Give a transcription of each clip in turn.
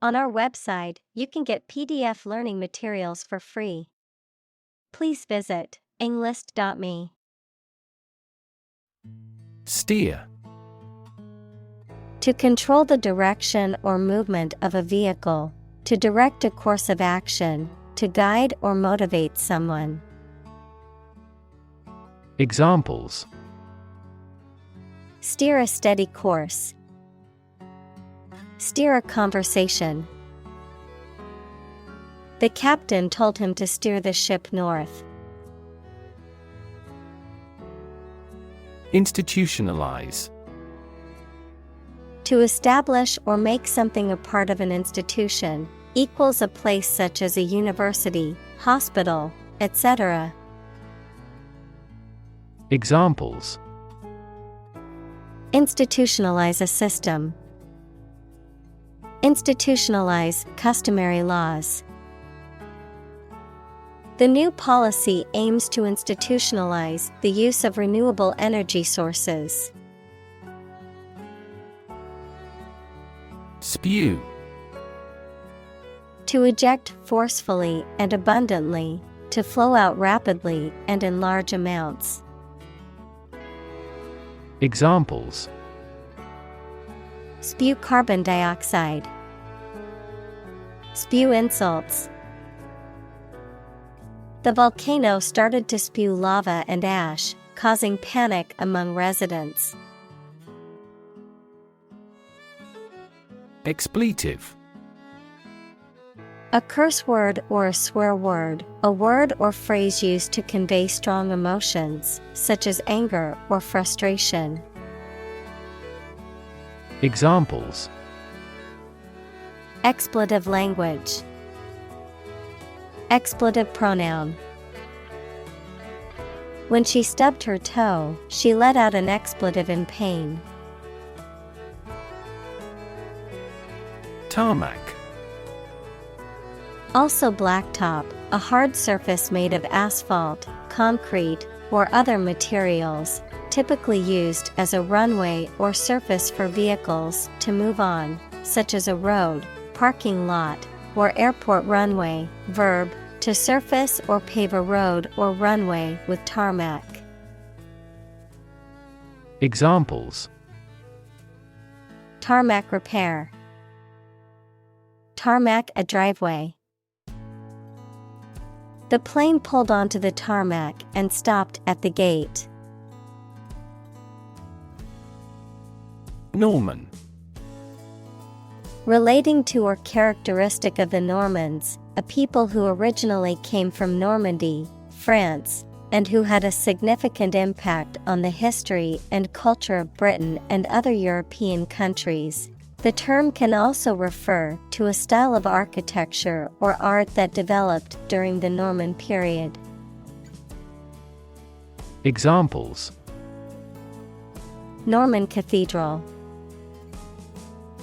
On our website, you can get PDF learning materials for free. Please visit englist.me. Steer. To control the direction or movement of a vehicle, to direct a course of action, to guide or motivate someone. Examples: Steer a steady course. Steer a conversation. The captain told him to steer the ship north. Institutionalize. To establish or make something a part of an institution, equals a place such as a university, hospital, etc. Examples: Institutionalize a system. Institutionalize customary laws. The new policy aims to institutionalize the use of renewable energy sources. Spew. To eject forcefully and abundantly, to flow out rapidly and in large amounts. Examples: Spew carbon dioxide. Spew insults. The volcano started to spew lava and ash, causing panic among residents. Expletive. A curse word or a swear word, a word or phrase used to convey strong emotions, such as anger or frustration. Examples: Expletive language. Expletive pronoun. When she stubbed her toe, she let out an expletive in pain. Tarmac. Also blacktop, a hard surface made of asphalt, concrete, or other materials, typically used as a runway or surface for vehicles to move on, such as a road, parking lot, or airport runway. Verb, to surface or pave a road or runway with tarmac. Examples: Tarmac repair. Tarmac a driveway. The plane pulled onto the tarmac and stopped at the gate. Norman. Relating to or characteristic of the Normans, a people who originally came from Normandy, France, and who had a significant impact on the history and culture of Britain and other European countries. The term can also refer to a style of architecture or art that developed during the Norman period. Examples: Norman Cathedral.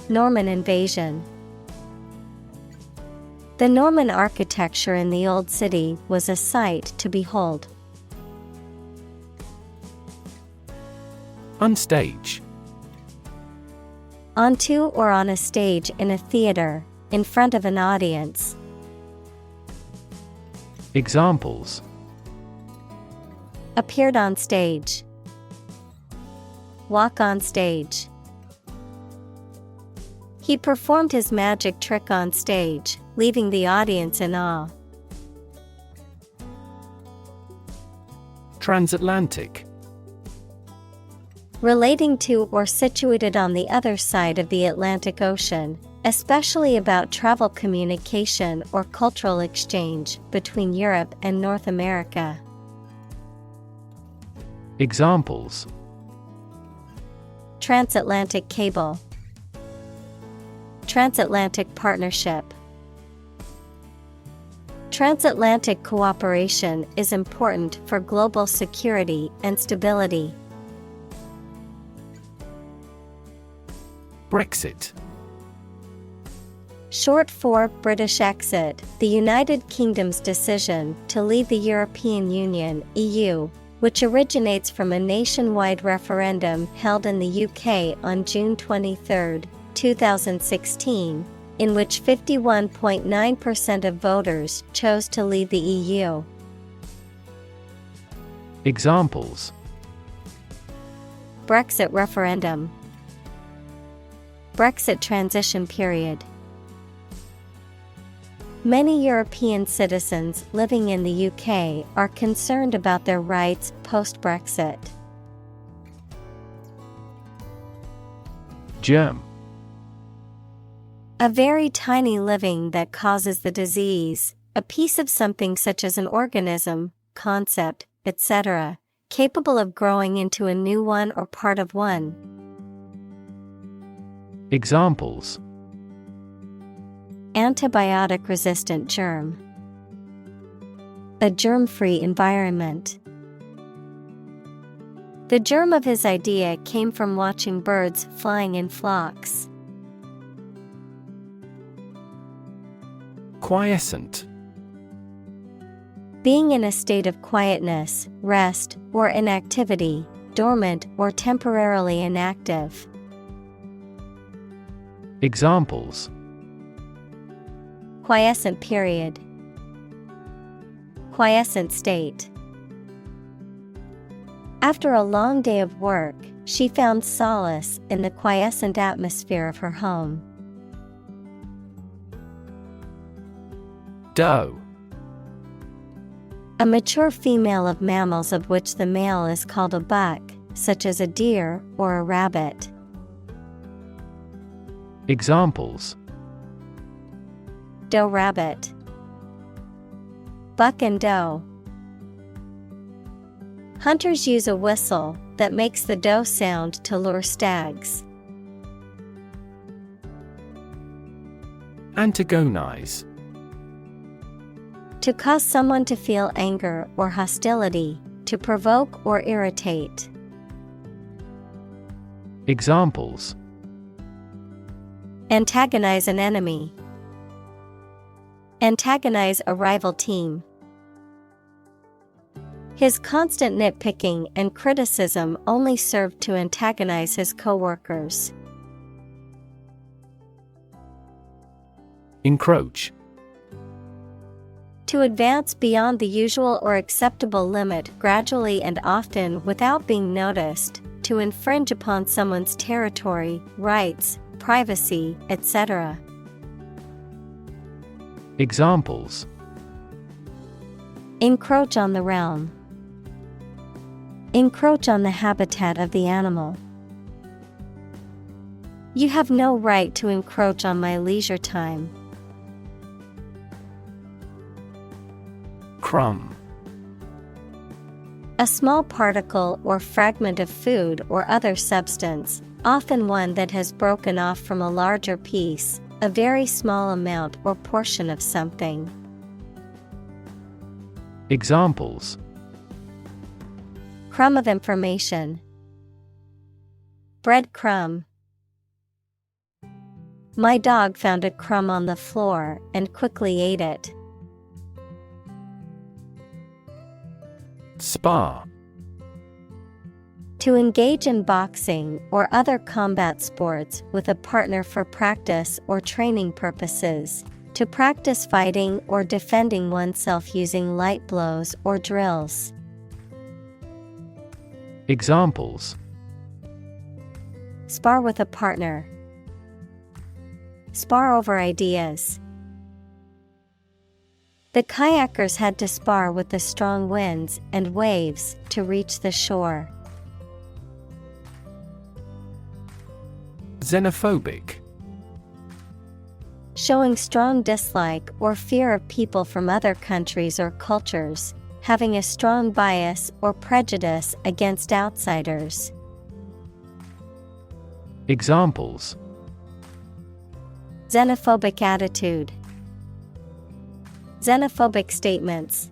Norman invasion. The Norman architecture in the Old City was a sight to behold. Unstage. Onto or on a stage in a theater, in front of an audience. Examples: Appeared on stage. Walk on stage. He performed his magic trick on stage, leaving the audience in awe. Transatlantic. Relating to or situated on the other side of the Atlantic Ocean, especially about travel communication or cultural exchange between Europe and North America. Examples: Transatlantic cable. Transatlantic partnership. Transatlantic cooperation is important for global security and stability. Brexit. Short for British exit, the United Kingdom's decision to leave the European Union (EU), which originates from a nationwide referendum held in the UK on June 23, 2016, in which 51.9% of voters chose to leave the EU. Examples: Brexit referendum, Brexit transition period. Many European citizens living in the UK are concerned about their rights post-Brexit. Germ. A very tiny living that causes the disease, a piece of something such as an organism, concept, etc., capable of growing into a new one or part of one. Examples: Antibiotic-resistant germ, a germ-free environment. The germ of his idea came from watching birds flying in flocks. Quiescent. Being in a state of quietness, rest, or inactivity, dormant or temporarily inactive. Examples: Quiescent period, quiescent state. After a long day of work, she found solace in the quiescent atmosphere of her home. Doe. A mature female of mammals of which the male is called a buck, such as a deer or a rabbit. Examples: Doe rabbit, buck and doe. Hunters use a whistle that makes the doe sound to lure stags. Antagonize. To cause someone to feel anger or hostility, to provoke or irritate. Examples: Antagonize an enemy, antagonize a rival team. His constant nitpicking and criticism only served to antagonize his coworkers. Encroach. To advance beyond the usual or acceptable limit gradually and often without being noticed, to infringe upon someone's territory, rights, privacy, etc. Examples: Encroach on the realm, encroach on the habitat of the animal. You have no right to encroach on my leisure time. Crumb. A small particle or fragment of food or other substance, often one that has broken off from a larger piece, a very small amount or portion of something. Examples: Crumb of information, breadcrumb. My dog found a crumb on the floor and quickly ate it. Spar. To engage in boxing or other combat sports with a partner for practice or training purposes. To practice fighting or defending oneself using light blows or drills. Examples: Spar with a partner, spar over ideas. The kayakers had to spar with the strong winds and waves to reach the shore. Xenophobic. Showing strong dislike or fear of people from other countries or cultures, having a strong bias or prejudice against outsiders. Examples: Xenophobic attitude, xenophobic statements.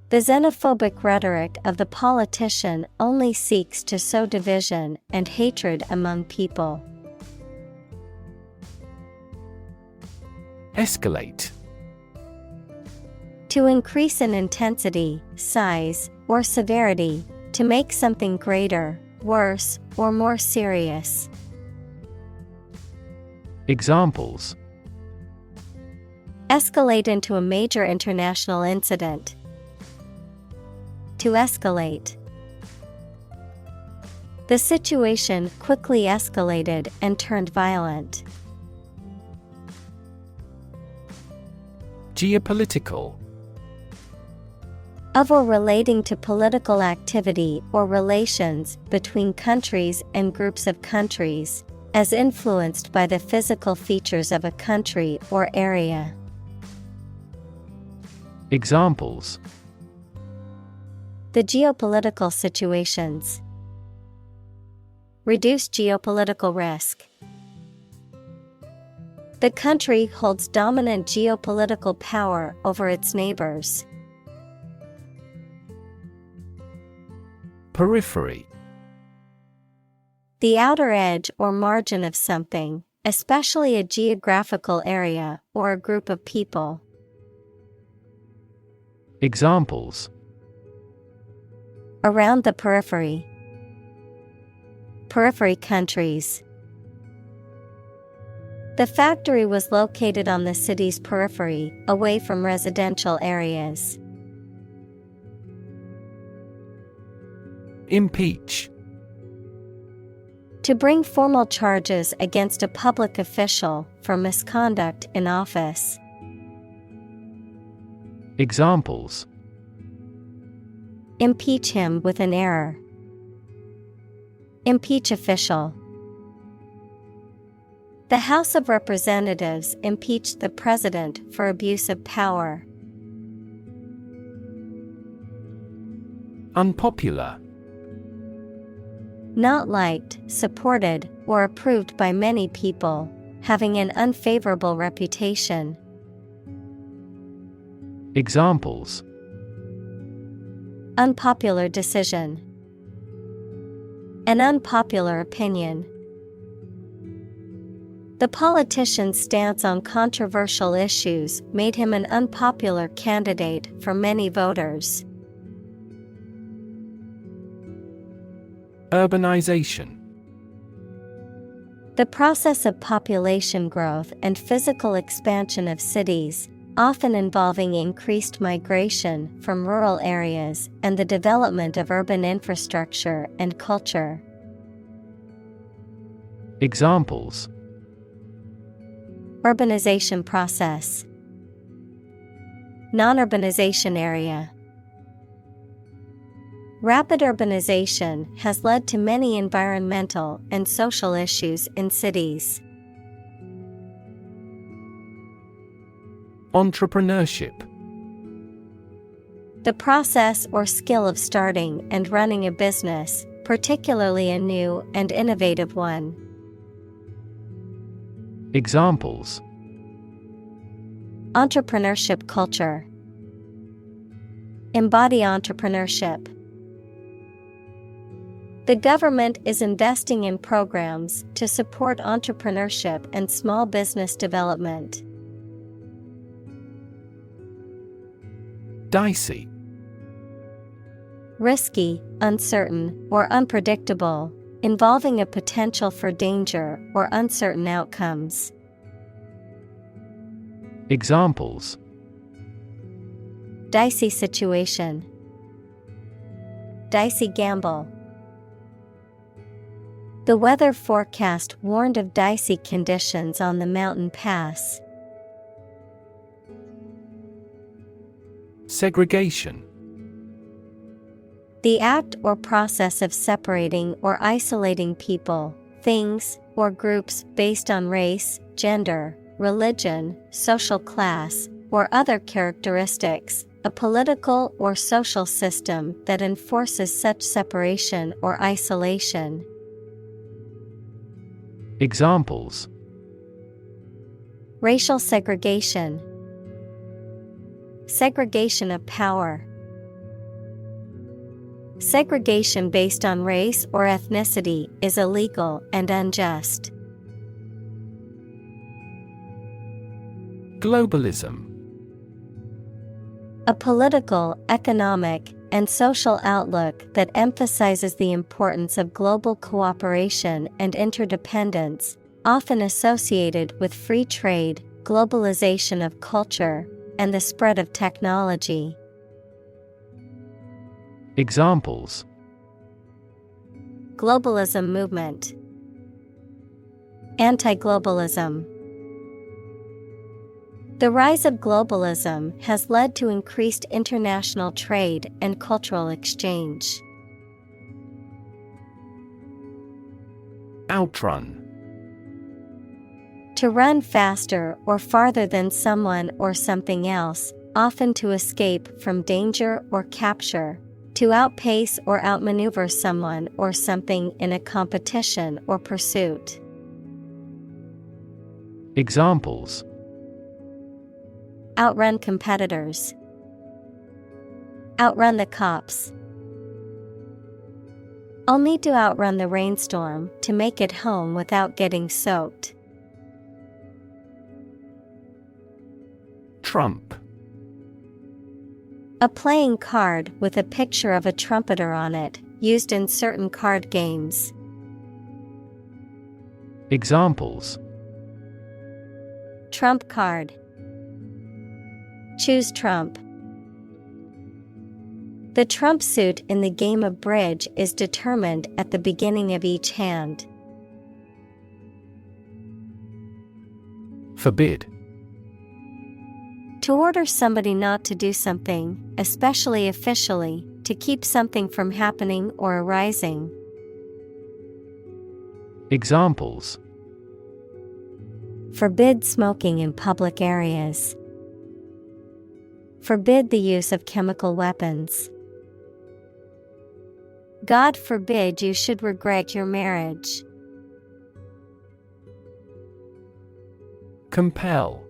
The xenophobic rhetoric of the politician only seeks to sow division and hatred among people. Escalate. To increase in intensity, size, or severity, to make something greater, worse, or more serious. Examples: escalate into a major international incident. To escalate. The situation quickly escalated and turned violent. Geopolitical. Of or relating to political activity or relations between countries and groups of countries, as influenced by the physical features of a country or area. Examples: the geopolitical situations. Reduce geopolitical risk. The country holds dominant geopolitical power over its neighbors. Periphery. The outer edge or margin of something, especially a geographical area or a group of people. Examples: around the periphery. Periphery countries. The factory was located on the city's periphery, away from residential areas. Impeach. To bring formal charges against a public official for misconduct in office. Examples: impeach him with an error. Impeach official. The House of Representatives impeached the president for abuse of power. Unpopular. Not liked, supported, or approved by many people, having an unfavorable reputation. Examples: unpopular decision. An unpopular opinion. The politician's stance on controversial issues made him an unpopular candidate for many voters. Urbanization. The process of population growth and physical expansion of cities, often involving increased migration from rural areas and the development of urban infrastructure and culture. Examples: urbanization process. Non-urbanization area. Rapid urbanization has led to many environmental and social issues in cities. Entrepreneurship. The process or skill of starting and running a business, particularly a new and innovative one. Examples: entrepreneurship culture. Embody entrepreneurship. The government is investing in programs to support entrepreneurship and small business development. Dicey. Risky, uncertain, or unpredictable, involving a potential for danger or uncertain outcomes. Examples: dicey situation. Dicey gamble. The weather forecast warned of dicey conditions on the mountain pass. Segregation. The act or process of separating or isolating people, things, or groups based on race, gender, religion, social class, or other characteristics, a political or social system that enforces such separation or isolation. Examples: racial segregation. Segregation of power. Segregation based on race or ethnicity is illegal and unjust. Globalism. A political, economic, and social outlook that emphasizes the importance of global cooperation and interdependence, often associated with free trade, globalization of culture, and the spread of technology. Examples: Globalism movement, anti-globalism. The rise of globalism has led to increased international trade and cultural exchange. Outrun. To run faster or farther than someone or something else, often to escape from danger or capture. To outpace or outmaneuver someone or something in a competition or pursuit. Examples: Outrun competitors. Outrun the cops. I'll need to outrun the rainstorm to make it home without getting soaked. Trump. A playing card with a picture of a trumpeter on it, used in certain card games. Examples: Trump card. Choose Trump. The trump suit in the game of bridge is determined at the beginning of each hand. Forbid. To order somebody not to do something, especially officially, to keep something from happening or arising. Examples: Forbid smoking in public areas. Forbid the use of chemical weapons. God forbid you should regret your marriage. Compel.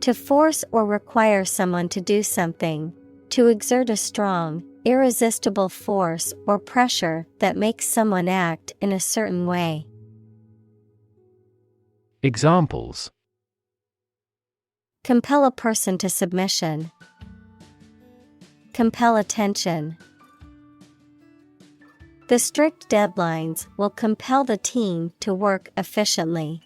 To force or require someone to do something. To exert a strong, irresistible force or pressure that makes someone act in a certain way. Examples: Compel a person to submission. Compel attention. The strict deadlines will compel the team to work efficiently.